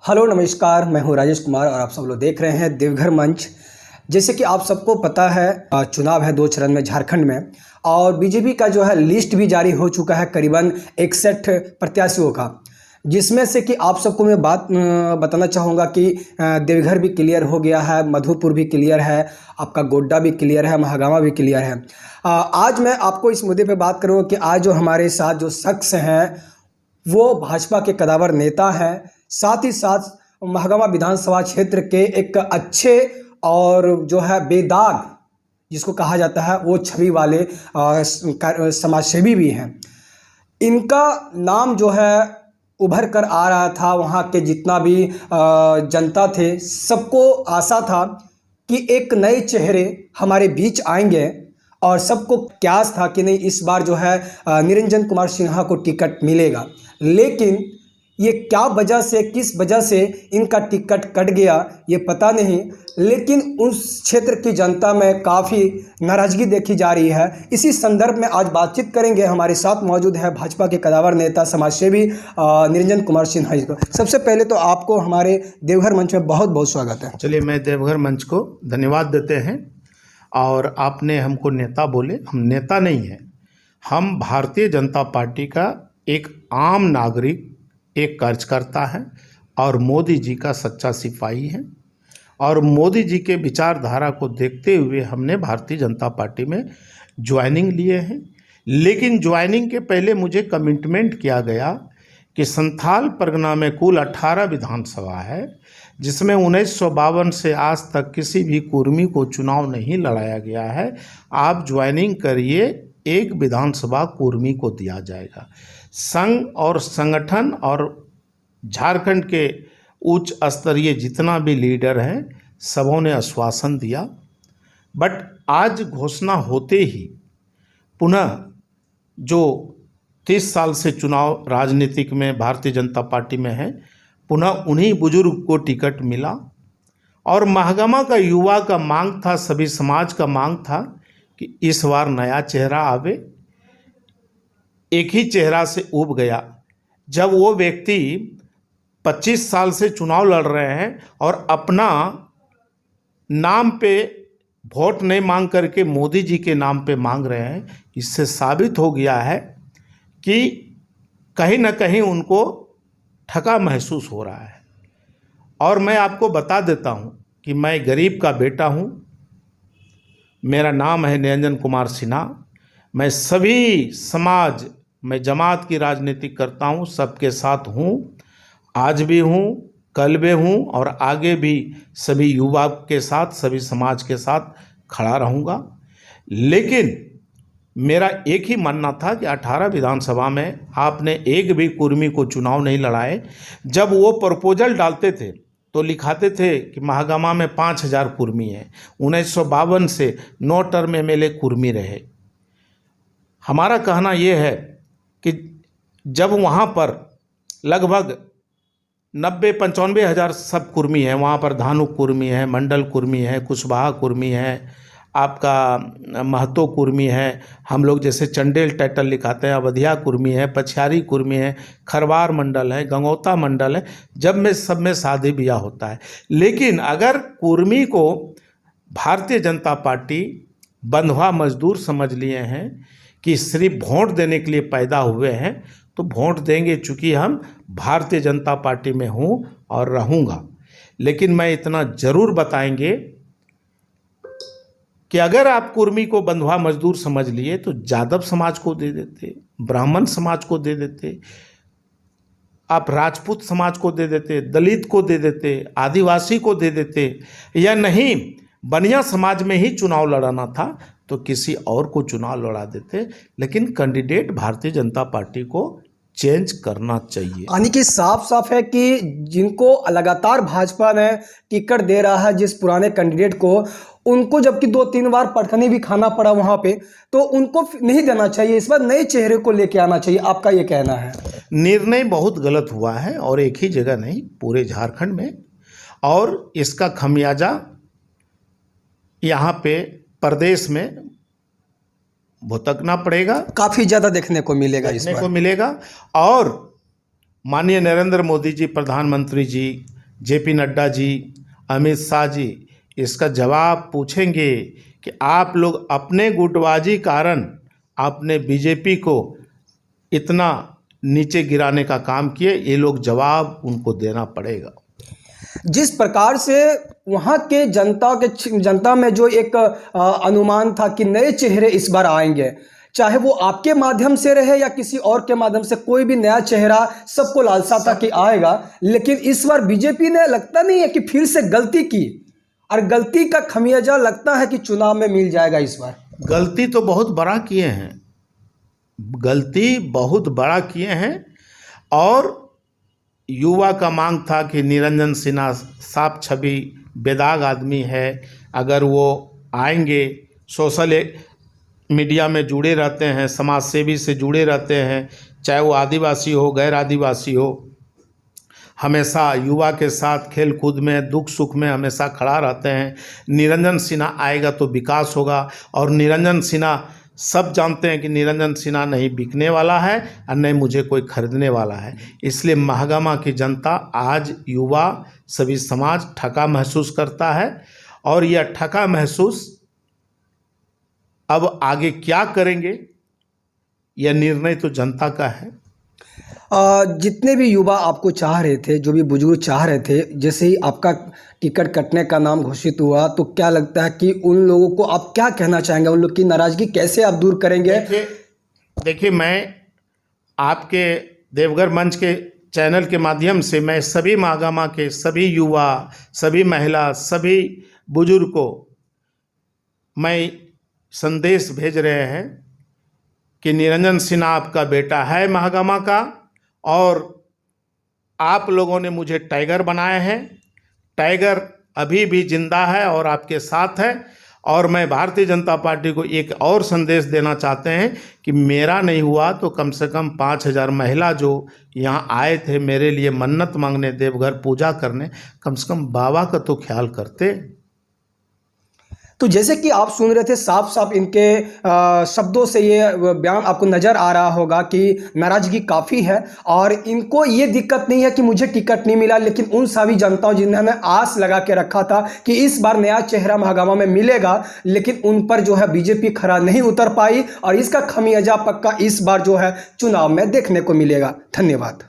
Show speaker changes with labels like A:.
A: Hello नमस्कार, मैं हूं राजेश कुमार और आप सब लोग देख रहे हैं देवघर मंच। जैसे कि आप सबको पता है, चुनाव है 2 चरण में झारखंड में और बीजेपी का जो है लिस्ट भी जारी हो चुका है करीबन 61 प्रत्याशियों का, जिसमें से कि आप सबको मैं बात बताना चाहूँगा कि देवघर भी क्लियर हो गया है, मधुपुर भी क्लियर है, आपका गोड्डा भी क्लियर है, महागामा भी क्लियर है। आज मैं आपको इस मुद्दे पर बात करूँगा कि आज जो हमारे साथ जो शख्स हैं वो भाजपा के कदावर नेता हैं, साथ ही साथ महागामा विधानसभा क्षेत्र के एक अच्छे और जो है बेदाग जिसको कहा जाता है वो छवि वाले समाजसेवी भी हैं। इनका नाम जो है उभर कर आ रहा था, वहाँ के जितना भी जनता थे सबको आशा था कि एक नए चेहरे हमारे बीच आएंगे और सबको क्यास था कि नहीं इस बार जो है निरंजन कुमार सिन्हा को टिकट मिलेगा। लेकिन ये क्या वजह से, किस वजह से इनका टिकट कट गया ये पता नहीं, लेकिन उस क्षेत्र की जनता में काफ़ी नाराज़गी देखी जा रही है। इसी संदर्भ में आज बातचीत करेंगे। हमारे साथ मौजूद है भाजपा के कदावर नेता समाजसेवी निरंजन कुमार सिन्हा जी को। सबसे पहले तो आपको हमारे देवघर मंच में बहुत बहुत स्वागत है।
B: चलिए, मैं देवघर मंच को धन्यवाद देते हैं। और आपने हमको नेता बोले, हम नेता नहीं हैं, हम भारतीय जनता पार्टी का एक आम नागरिक, एक कार्यकर्ता है और मोदी जी का सच्चा सिपाही है। और मोदी जी के विचारधारा को देखते हुए हमने भारतीय जनता पार्टी में ज्वाइनिंग लिए हैं। लेकिन ज्वाइनिंग के पहले मुझे कमिटमेंट किया गया कि संथाल परगना में कुल 18 विधानसभा है, जिसमें 1952 से आज तक किसी भी कुर्मी को चुनाव नहीं लड़ाया गया है। आप ज्वाइनिंग करिए, एक विधानसभा कुर्मी को दिया जाएगा। संघ और संगठन और झारखंड के उच्च स्तरीय जितना भी लीडर हैं सबों ने आश्वासन दिया। बट आज घोषणा होते ही पुनः जो 30 साल से चुनाव राजनीतिक में भारतीय जनता पार्टी में है, पुनः उन्हीं बुजुर्ग को टिकट मिला। और महागामा का युवा का मांग था, सभी समाज का मांग था कि इस बार नया चेहरा आवे। एक ही चेहरा से उब गया जब वो व्यक्ति 25 साल से चुनाव लड़ रहे हैं और अपना नाम पे वोट नहीं मांग करके मोदी जी के नाम पे मांग रहे हैं। इससे साबित हो गया है कि कहीं ना कहीं उनको ठगा महसूस हो रहा है। और मैं आपको बता देता हूं कि मैं गरीब का बेटा हूं, मेरा नाम है निरंजन कुमार सिन्हा। मैं सभी समाज, मैं जमात की राजनीति करता हूं, सबके साथ हूं, आज भी हूं, कल भी हूं और आगे भी सभी युवा के साथ, सभी समाज के साथ खड़ा रहूंगा। लेकिन मेरा एक ही मानना था कि 18 विधानसभा में आपने एक भी कुर्मी को चुनाव नहीं लड़ाए। जब वो प्रपोजल डालते थे तो लिखाते थे कि महागामा में 5000 कुर्मी हैं। 1952 से 9 टर्म एमएलए कुर्मी रहे। हमारा कहना ये है कि जब वहाँ पर लगभग 90-95 हज़ार सब कुर्मी हैं, वहाँ पर धानुक कुर्मी है, मंडल कुर्मी है, कुशवाहा कुर्मी है, आपका महतो कुर्मी है, हम लोग जैसे चंडेल टाइटल लिखाते हैं, अवधिया कुर्मी है, पछियारी कुर्मी है, खरवार मंडल है, गंगौता मंडल है। जब में सब में शादी ब्याह होता है। लेकिन अगर कुर्मी को भारतीय जनता पार्टी बंधुआ मजदूर समझ लिए हैं कि सिर्फ वोट देने के लिए पैदा हुए हैं, तो वोट देंगे। चूँकि हम भारतीय जनता पार्टी में हूँ और रहूँगा। लेकिन मैं इतना ज़रूर बताएंगे कि अगर आप कुर्मी को बंधुआ मजदूर समझ लिए तो यादव समाज को दे देते, ब्राह्मण समाज को दे देते, आप राजपूत समाज को दे देते, दलित को दे देते, आदिवासी को दे देते, या नहीं बनिया समाज में ही चुनाव लड़ाना था तो किसी और को चुनाव लड़ा देते। लेकिन कैंडिडेट भारतीय जनता पार्टी को चेंज करना चाहिए।
A: यानी कि साफ साफ है कि जिनको लगातार भाजपा ने टिकट दे रहा है, जिस पुराने कैंडिडेट को, उनको जबकि 2-3 बार पटखनी भी खाना पड़ा वहां पे, तो उनको नहीं देना चाहिए। इस बार नए चेहरे को लेके आना चाहिए, आपका ये कहना है?
B: निर्णय बहुत गलत हुआ है और एक ही जगह नहीं, पूरे झारखंड में। और इसका खमियाजा यहाँ पे प्रदेश में भुगतना पड़ेगा,
A: काफी ज्यादा देखने को मिलेगा
B: और माननीय नरेंद्र मोदी जी, प्रधानमंत्री जी जेपी नड्डा जी, अमित शाह जी इसका जवाब पूछेंगे कि आप लोग अपने गुटबाजी कारण आपने बीजेपी को इतना नीचे गिराने का काम किए, ये लोग जवाब उनको देना पड़ेगा।
A: जिस प्रकार से वहाँ के जनता में जो एक अनुमान था कि नए चेहरे इस बार आएंगे, चाहे वो आपके माध्यम से रहे या किसी और के माध्यम से, कोई भी नया चेहरा सबको लालसा था कि आएगा, लेकिन इस बार बीजेपी ने लगता नहीं है कि फिर से गलती की, और गलती का खमियाजा लगता है कि चुनाव में मिल जाएगा इस बार।
B: गलती तो बहुत बड़ा किए हैं, गलती बहुत बड़ा किए हैं। और युवा का मांग था कि निरंजन सिन्हा साफ छवि बेदाग आदमी है, अगर वो आएंगे, सोशल मीडिया में जुड़े रहते हैं, समाज सेवी से जुड़े रहते हैं, चाहे वो आदिवासी हो गैर आदिवासी हो, हमेशा युवा के साथ खेल कूद में दुख सुख में हमेशा खड़ा रहते हैं। निरंजन सिन्हा आएगा तो विकास होगा। और निरंजन सिन्हा सब जानते हैं कि निरंजन सिन्हा नहीं बिकने वाला है और नहीं मुझे कोई खरीदने वाला है। इसलिए महागामा की जनता आज, युवा, सभी समाज ठगा महसूस करता है। और यह ठगा महसूस अब आगे क्या करेंगे, यह निर्णय तो जनता का है।
A: जितने भी युवा आपको चाह रहे थे, जो भी बुजुर्ग चाह रहे थे, जैसे ही आपका टिकट कटने का नाम घोषित हुआ, तो क्या लगता है कि उन लोगों को आप क्या कहना चाहेंगे, उन लोग की नाराजगी कैसे आप दूर करेंगे?
B: देखिए मैं आपके देवघर मंच के चैनल के माध्यम से मैं सभी महागामा के सभी युवा, सभी महिला, सभी बुजुर्ग को मैं संदेश भेज रहे हैं कि निरंजन सिन्हा आपका बेटा है महागामा का, और आप लोगों ने मुझे टाइगर बनाए हैं। टाइगर अभी भी जिंदा है और आपके साथ है। और मैं भारतीय जनता पार्टी को एक और संदेश देना चाहते हैं कि मेरा नहीं हुआ तो कम से कम 5,000 महिला जो यहाँ आए थे मेरे लिए मन्नत मांगने, देवघर पूजा करने, कम से कम बाबा का तो ख्याल करते।
A: तो जैसे कि आप सुन रहे थे, साफ साफ इनके शब्दों से ये बयान आपको नज़र आ रहा होगा कि नाराज़गी काफ़ी है, और इनको ये दिक्कत नहीं है कि मुझे टिकट नहीं मिला, लेकिन उन सभी जनताओं जिन्होंने आस लगा के रखा था कि इस बार नया चेहरा महागामा में मिलेगा, लेकिन उन पर जो है बीजेपी खरा नहीं उतर पाई, और इसका खमियाजा पक्का इस बार जो है चुनाव में देखने को मिलेगा। धन्यवाद।